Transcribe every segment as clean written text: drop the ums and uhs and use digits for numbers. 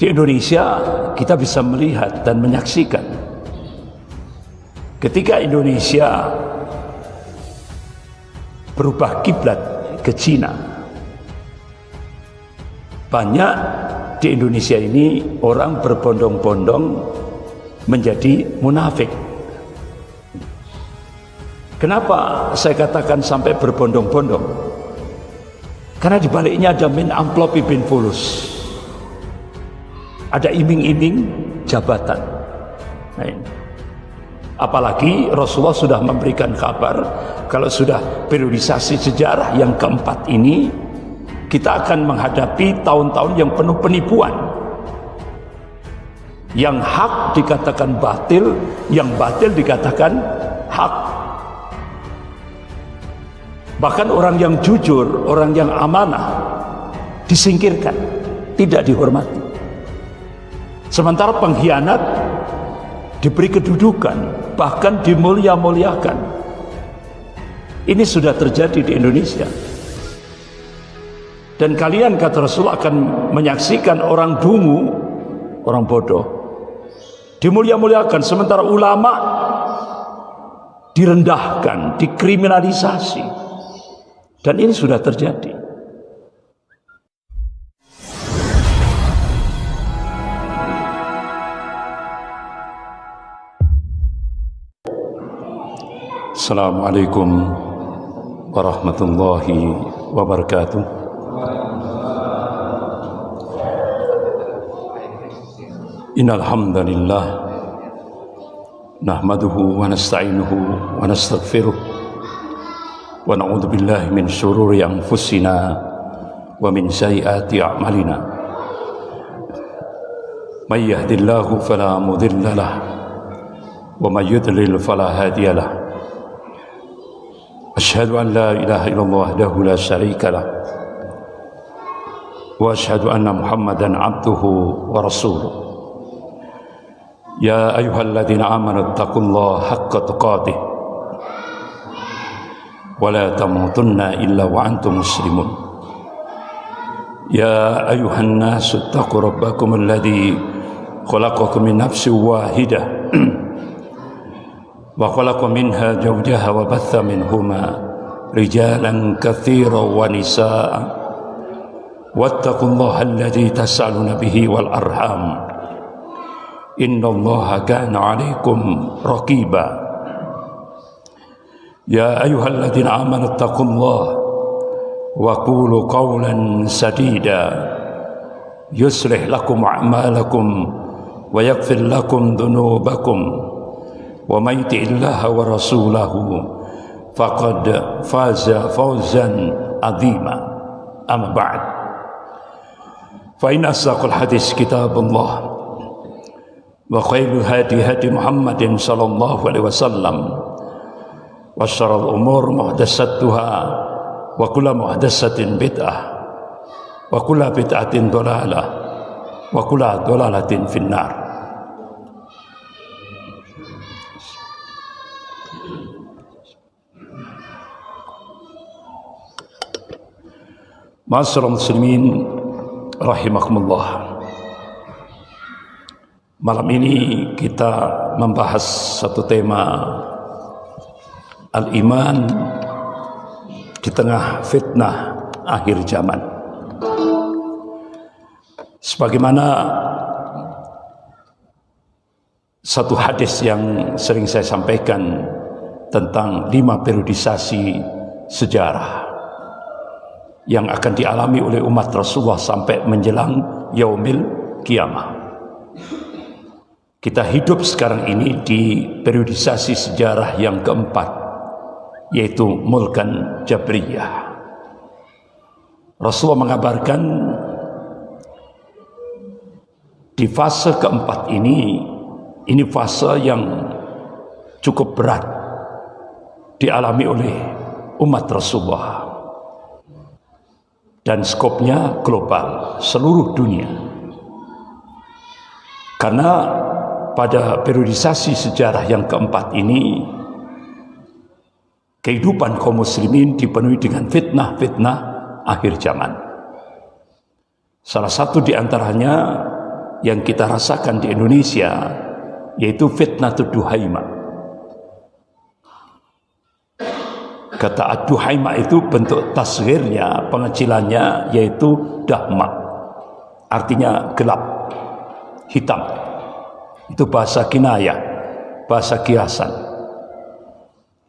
Di Indonesia kita bisa melihat dan menyaksikan ketika Indonesia berubah kiblat ke Cina. Banyak di Indonesia ini orang berbondong-bondong menjadi munafik. Kenapa saya katakan sampai berbondong-bondong? Karena di baliknya ada min amplopi bin fulus. Ada iming-iming jabatan. Nah, ini. Apalagi Rasulullah sudah memberikan kabar kalau sudah periodisasi sejarah yang keempat ini, kita akan menghadapi tahun-tahun yang penuh penipuan. Yang hak dikatakan batil, yang batil dikatakan hak. Bahkan orang yang jujur, orang yang amanah disingkirkan, tidak dihormati. Sementara pengkhianat diberi kedudukan, bahkan dimulia-muliakan. Ini sudah terjadi di Indonesia. Dan kalian, kata Rasul, akan menyaksikan orang dungu, orang bodoh, dimulia-muliakan, sementara ulama direndahkan, dikriminalisasi. Dan ini sudah terjadi. Assalamualaikum warahmatullahi wabarakatuh. Innal hamdalillah nahmaduhu wa nasta'inuhu wa nastaghfiruh wa na'udzu billahi min shururi anfusina wa min sayyiati a'malina. May yahdihillahu fala mudilla lahu wa may yudlil fala hadiya lahu. أشهد أن لا إله إلا الله وحده لا شريك له وأشهد أن محمدا عبده ورسوله يا أيها الذين آمنوا اتقوا الله حق تقاته ولا تموتن إلا وأنتم مسلمون يا أيها الناس اتقوا ربكم الذي خلقكم من نفس واحدة وخلق منها زوجها وبث منهما رجالا كثيرا ونساء واتقوا الله الذي تسألون به والأرحام إن الله كان عليكم رقيبا يا أيها الذين آمنوا اتقوا الله وقولوا قولا سديدا يصلح لكم أعمالكم ويغفر لكم ذنوبكم ومن يطع الله ورسوله فقد فاز فوزا عظيما أما بعد فإن أصدق الحديث كتاب الله وخير الهدي هدي محمد صلى الله عليه وسلم وشر الأمور محدثاتها وكل محدثة بدعة وكل بدعة ضلالة وكل ضلالة في النار. Ma'asyiral muslimin rahimakumullah. Malam ini kita membahas satu tema, al-iman di tengah fitnah akhir zaman. Sebagaimana satu hadis yang sering saya sampaikan tentang 5 periodisasi sejarah yang akan dialami oleh umat Rasulullah sampai menjelang yaumil kiamah. Kita hidup sekarang ini di periodisasi sejarah yang keempat, yaitu Mulkan Jabriyah. Rasulullah mengabarkan di fase keempat ini fase yang cukup berat dialami oleh umat Rasulullah. Dan skopnya global, seluruh dunia. Karena pada periodisasi sejarah yang keempat ini, kehidupan kaum muslimin dipenuhi dengan fitnah-fitnah akhir zaman. Salah satu di antaranya yang kita rasakan di Indonesia, yaitu fitnatud duhaima. Kata ad-duhaima itu bentuk tasghirnya, pengecilannya yaitu dahma, artinya gelap, hitam. Itu bahasa kinayah, bahasa kiasan.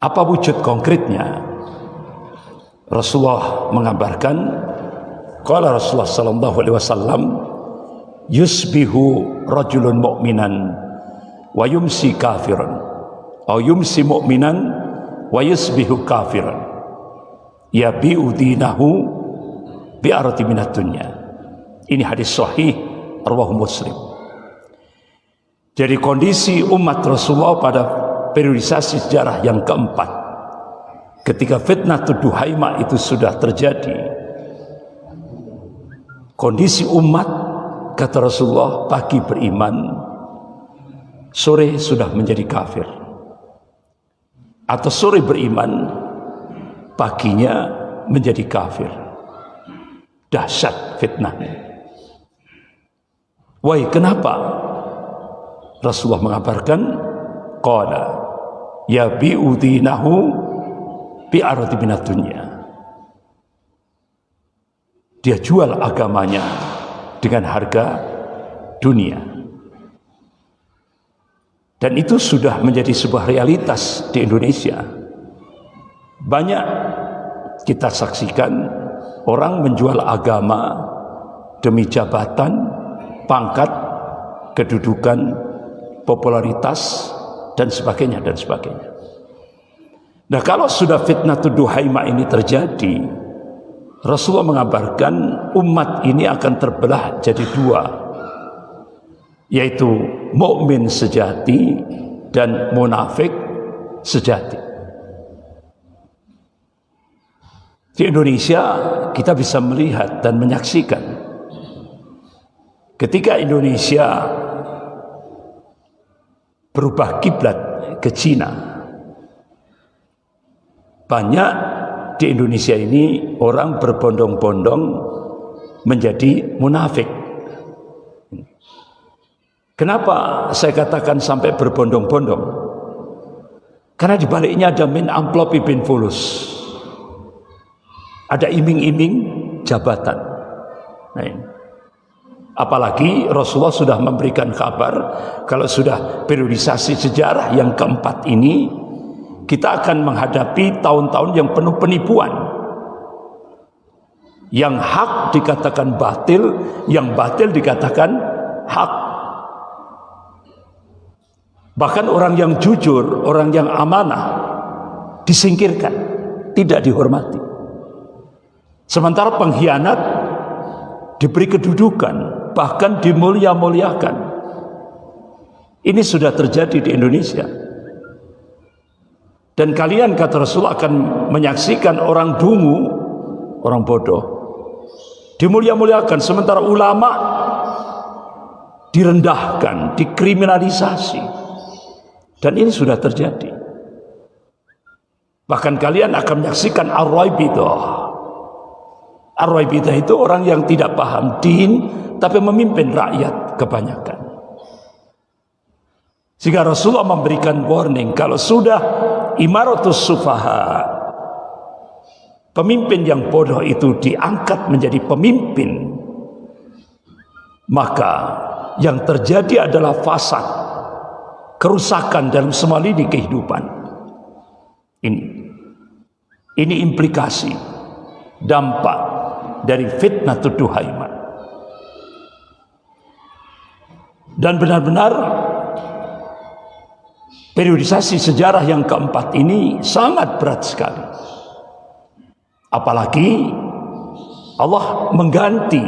Apa wujud konkretnya? Rasulullah mengabarkan, qala Rasulullah sallallahu alaihi wasallam, yusbihu rajulun mu'minan wa yumsi kafiran, atau yumsi mu'minan wa yusbihu kafiran, yabi'u dinahu bi'arati minat dunya. Ini hadis sahih rawahu Muslim. Jadi kondisi umat Rasulullah pada periodisasi sejarah yang keempat, ketika fitnatud duhaima itu sudah terjadi, kondisi umat, kata Rasulullah, pagi beriman, sore sudah menjadi kafir, atau sore beriman, paginya menjadi kafir. Dahsyat fitnahnya. Wahai, kenapa? Rasulullah mengabarkan, qala yabi'u dinahu bi'arati minad dunya. Dia jual agamanya dengan harga dunia. Dan itu sudah menjadi sebuah realitas di Indonesia. Banyak kita saksikan orang menjual agama demi jabatan, pangkat, kedudukan, popularitas, dan sebagainya, dan sebagainya. Nah, kalau sudah fitnatud duhaima ini terjadi, Rasulullah mengabarkan umat ini akan terbelah jadi dua, yaitu mukmin sejati dan munafik sejati. Di Indonesia kita bisa melihat dan menyaksikan ketika Indonesia berubah kiblat ke Cina, banyak di Indonesia ini orang berbondong-bondong menjadi munafik. Kenapa saya katakan sampai berbondong-bondong? Karena di baliknya ada min amplopi bin fulus, ada iming-iming jabatan. Nah, ini. Apalagi Rasulullah sudah memberikan kabar kalau sudah periodisasi sejarah yang keempat ini, kita akan menghadapi tahun-tahun yang penuh penipuan. Yang hak dikatakan batil, yang batil dikatakan hak. Bahkan orang yang jujur, orang yang amanah disingkirkan, tidak dihormati. Sementara pengkhianat diberi kedudukan, bahkan dimulia-muliakan. Ini sudah terjadi di Indonesia. Dan kalian, kata Rasul, akan menyaksikan orang dungu, orang bodoh, dimulia-muliakan, sementara ulama direndahkan, dikriminalisasi. Dan ini sudah terjadi. Bahkan kalian akan menyaksikan ar-raibidah. Ar-raibidah itu orang yang tidak paham din, tapi memimpin rakyat kebanyakan. Sehingga Rasulullah memberikan warning, kalau sudah imaratus sufaha, pemimpin yang bodoh itu diangkat menjadi pemimpin, maka yang terjadi adalah fasad, kerusakan dalam semua lini kehidupan. Ini implikasi, dampak dari fitnatud duhaima. Dan benar-benar periodisasi sejarah yang keempat ini sangat berat sekali. Apalagi Allah mengganti,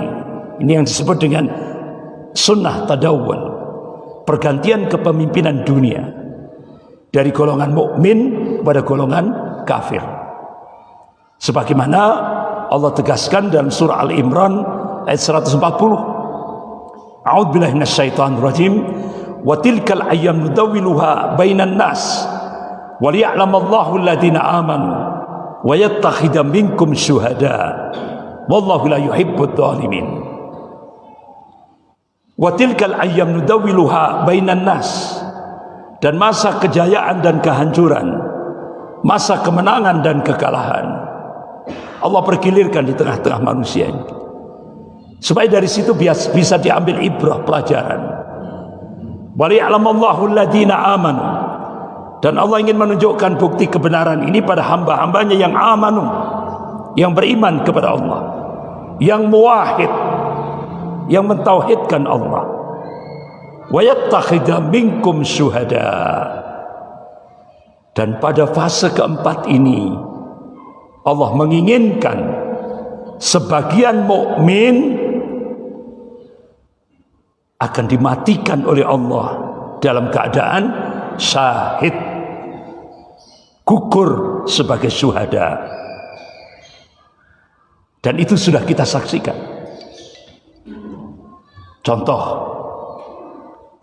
ini yang disebut dengan sunnah tadawul, pergantian kepemimpinan dunia dari golongan mukmin kepada golongan kafir. Sebagaimana Allah tegaskan dalam surah Al-Imran ayat 140. A'udzubillahi minasyaitonir rajim. Wa tilkal ayyam nudawwiluha bainan nas wa liya'lamallahu alladziina aamanu wa yattakhidha minkum syuhada wallahu la yuhibbudz dzalimin. Wa tilkal ayyam nudawwiluha bainan nas. Dan masa kejayaan dan kehancuran, masa kemenangan dan kekalahan, Allah pergilirkan di tengah-tengah manusia ini, supaya dari situ bisa diambil ibrah, pelajaran. Wa liya'lamallahu alladhina amanu. Dan Allah ingin menunjukkan bukti kebenaran ini pada hamba-hambanya yang amanu, yang beriman kepada Allah, yang muwahhid, yang mentauhidkan Allah. Wa yattakhidha minkum syuhada. Dan pada fase keempat ini Allah menginginkan sebagian mukmin akan dimatikan oleh Allah dalam keadaan syahid, gugur sebagai syuhada. Dan itu sudah kita saksikan. Contoh,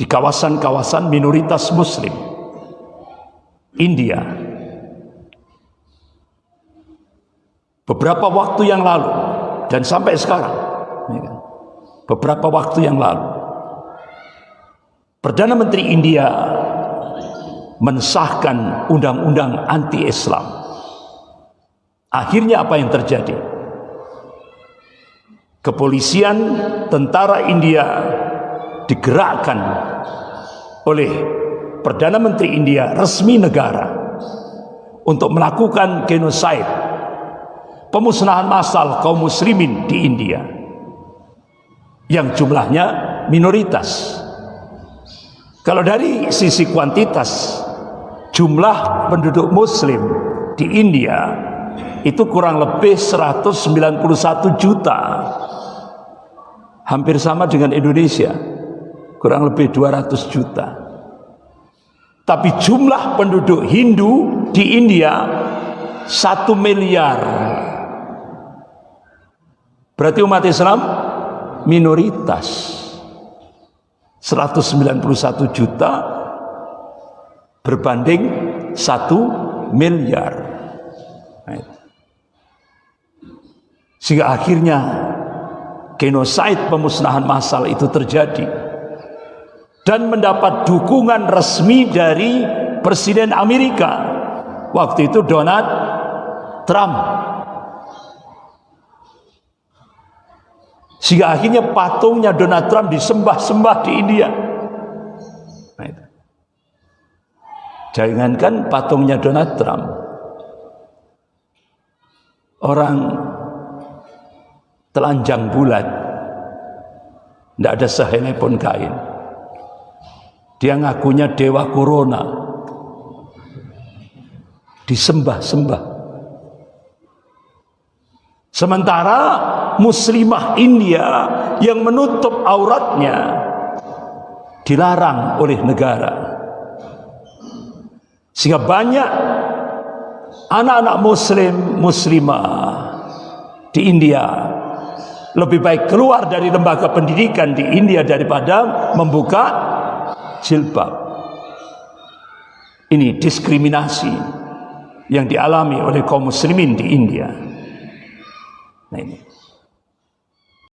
di kawasan-kawasan minoritas muslim India, beberapa waktu yang lalu dan sampai sekarang, beberapa waktu yang lalu, Perdana Menteri India mensahkan undang-undang anti-Islam. Akhirnya apa yang terjadi? Kepolisian, tentara India digerakkan oleh Perdana Menteri India, resmi negara, untuk melakukan genosid, pemusnahan massal kaum muslimin di India yang jumlahnya minoritas. Kalau dari sisi kuantitas, jumlah penduduk muslim di India itu kurang lebih 191 juta, hampir sama dengan Indonesia, kurang lebih 200 juta. Tapi jumlah penduduk Hindu di India 1 miliar. Berarti umat Islam minoritas. 191 juta berbanding 1 miliar. Sehingga akhirnya genosid, pemusnahan massal itu terjadi dan mendapat dukungan resmi dari Presiden Amerika waktu itu, Donald Trump. Sehingga akhirnya patungnya Donald Trump disembah-sembah di India. Jangankan patungnya Donald Trump, orang telanjang bulat, tidak ada sehelai pun kain, dia ngakunya dewa corona, disembah-sembah. Sementara muslimah India yang menutup auratnya dilarang oleh negara. Sehingga banyak anak-anak muslim, muslimah di India lebih baik keluar dari lembaga pendidikan di India daripada membuka jilbab. Ini diskriminasi yang dialami oleh kaum muslimin di India. Nah ini.